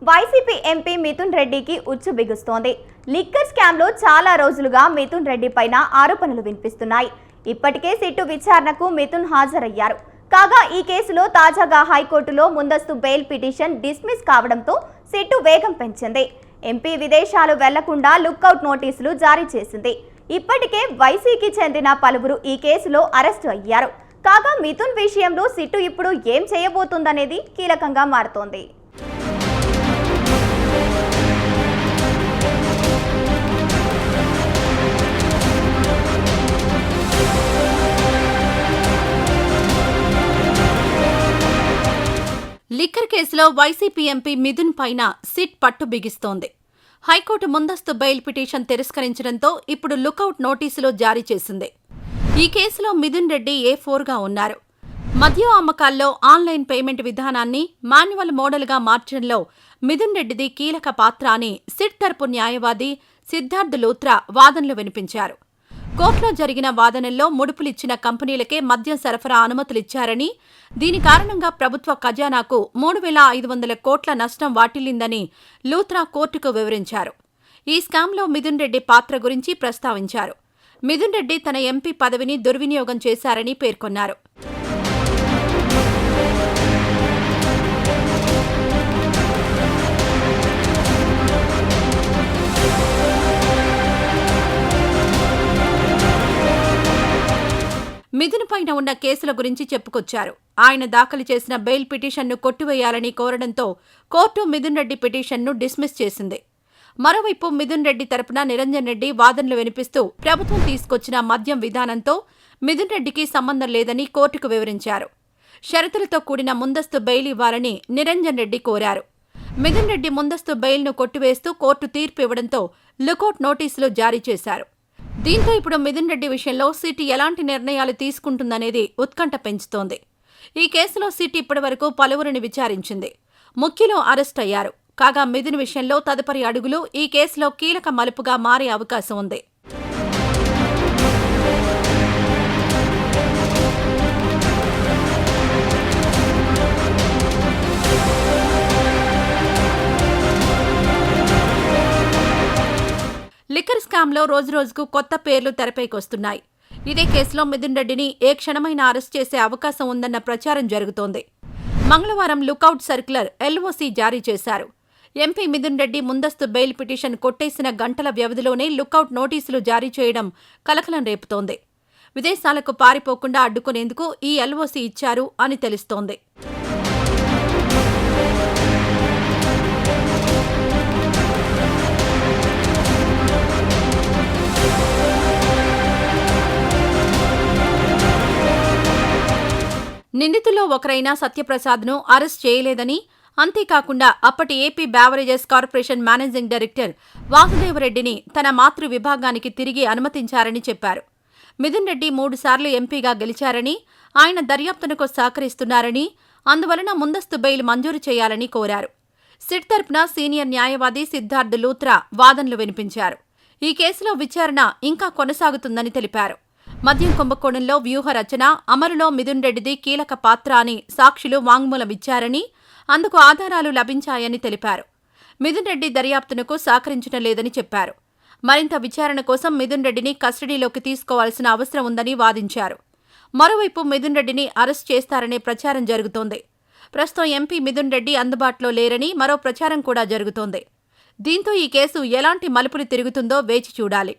YCP MP Mithun రెడ్డికి ఉచ్చు బిగుస్తోంది. Liquor scam లో చాలా రోజులుగా మిథున్ రెడ్డి పైన ఆరోపణలు వినిపిస్తున్నాయి. ఇప్పటికే సిట్టు విచారణకు మిథున్ హాజరయ్యారు. కాగా ఈ కేసులో తాజాగా హైకోర్టులో ముందస్తు బెయిల్ పిటిషన్ డిస్మిస్ కావడంతో సిట్టు వేగం పెంచింది. ఎంపీ విదేశాలు వెళ్లకుండా లుక్అవుట్ నోటీసులు జారీ చేసింది. ఇప్పటికే వైసీకి చెందిన పలువురు ఈ కేసులో అరెస్టు అయ్యారు. కాగా మిథున్ విషయంలో సిట్టు ఇప్పుడు ఏం చేయబోతుందనేది కీలకంగా మారుతోంది. లిక్కర్ కేసులో వైసీపీ ఎంపీ మిథున్ పైన సిట్ పట్టు బిగిస్తోంది. హైకోర్టు ముందస్తు బెయిల్ పిటిషన్ తిరస్కరించడంతో ఇప్పుడు లుకౌట్ నోటీసులు జారీ చేసింది. ఈ కేసులో మిథున్ రెడ్డి A4గా ఉన్నారు. మద్యం అమ్మకాల్లో ఆన్లైన్ పేమెంట్ విధానాన్ని మాన్యువల్ మోడల్గా మార్చడంలో మిథున్ రెడ్డిది కీలక పాత్ర అని సిట్ తరపు న్యాయవాది సిద్ధార్థ్ లూత్రా వాదనలు వినిపించారు. కోర్టులో జరిగిన వాదనల్లో ముడుపులిచ్చిన కంపెనీలకే మద్యం సరఫరా అనుమతులిచ్చారని, దీని కారణంగా ప్రభుత్వ ఖజానాకు 3,500 కోట్ల నష్టం వాటిల్లిందని లూత్రా కోర్టుకు వివరించారు. ఈ స్కామ్లో మిథున్ రెడ్డి పాత్ర గురించి ప్రస్తావించారు. మిథున్ రెడ్డి తన ఎంపీ పదవిని దుర్వినియోగం చేశారని పేర్కొన్నారు. మిథున్ పైన ఉన్న కేసుల గురించి చెప్పుకొచ్చారు. ఆయన దాఖలు చేసిన బెయిల్ పిటిషన్ను కొట్టివేయాలని కోరడంతో కోర్టు మిథున్ రెడ్డి పిటిషన్ను డిస్మిస్ చేసింది. మరోవైపు మిథున్ రెడ్డి తరపున నిరంజన్ రెడ్డి వాదనలు వినిపిస్తూ ప్రభుత్వం తీసుకొచ్చిన మద్యం విధానంతో మిథున్ రెడ్డికి సంబంధం లేదని కోర్టుకు వివరించారు. షరతులతో కూడిన ముందస్తు బెయిల్ ఇవ్వాలని నిరంజన్ రెడ్డి కోరారు. మిథున్ రెడ్డి ముందస్తు బెయిల్ను కొట్టివేస్తూ కోర్టు తీర్పు ఇవ్వడంతో లుకౌట్ నోటీసులు జారీ చేశారు. దీంతో ఇప్పుడు మిథున్ రెడ్డి విషయంలో సిట్ ఎలాంటి నిర్ణయాలు తీసుకుంటుందనేది ఉత్కంఠ పెంచుతోంది. ఈ కేసులో సిట్ ఇప్పటివరకు పలువురిని విచారించింది. ముఖ్యులు అరెస్ట్ అయ్యారు. కాగా మిథున్ విషయంలో తదుపరి అడుగులు ఈ కేసులో కీలక మలుపుగా మారే అవకాశం ఉంది. లిక్కర్ స్కామ్లో రోజురోజుకు కొత్త పేర్లు తెరపైకొస్తున్నాయి. ఇదే కేసులో మిథున్ రెడ్డిని ఏ క్షణమైనా అరెస్ట్ చేసే అవకాశం ఉందన్న ప్రచారం జరుగుతోంది. మంగళవారం లుకౌట్ సర్క్యులర్ LOC జారీ చేశారు. ఎంపీ మిథున్ రెడ్డి ముందస్తు బెయిల్ పిటిషన్ కొట్టేసిన గంటల వ్యవధిలోనే లుకౌట్ నోటీసులు జారీ చేయడం కలకలం రేపుతోంది. విదేశాలకు పారిపోకుండా అడ్డుకునేందుకు ఈ LOC ఇచ్చారు అని తెలుస్తోంది. నిందితుల్లో ఒకరైన సత్యప్రసాద్ను అరెస్ట్ చేయలేదని, అంతేకాకుండా అప్పటి AP beverages corporation managing director వాసుదేవరెడ్డిని తన మాతృ విభాగానికి తిరిగి అనుమతించారని చెప్పారు. మిథున్ రెడ్డి 3 సార్లు ఎంపీగా గెలిచారని, ఆయన దర్యాప్తునకు సహకరిస్తున్నారని, అందువలన ముందస్తు బెయిల్ మంజూరు చేయాలని కోరారు. సిట్ తరపున సీనియర్ న్యాయవాది సిద్ధార్థ్ లూత్రా వాదనలు వినిపించారు. ఈ కేసులో విచారణ ఇంకా కొనసాగుతుందని తెలిపారు. మద్యం కుంభకోణంలో వ్యూహ రచన, అమలులో మిథున్ రెడ్డిది కీలక పాత్ర అని సాక్షులు వాంగ్మూలం ఇచ్చారని, అందుకు ఆధారాలు లభించాయని తెలిపారు. మిథున్ రెడ్డి దర్యాప్తునకు సహకరించడం లేదని చెప్పారు. మరింత విచారణ కోసం మిథున్ రెడ్డిని కస్టడీలోకి తీసుకోవాల్సిన అవసరం ఉందని వాదించారు. మరోవైపు మిథున్ రెడ్డిని అరెస్ట్ చేస్తారనే ప్రచారం జరుగుతోంది. ప్రస్తుతం ఎంపీ మిథున్ రెడ్డి అందుబాటులో లేరని మరో ప్రచారం కూడా జరుగుతోంది. దీంతో ఈ కేసు ఎలాంటి మలుపులు తిరుగుతుందో వేచి చూడాలి.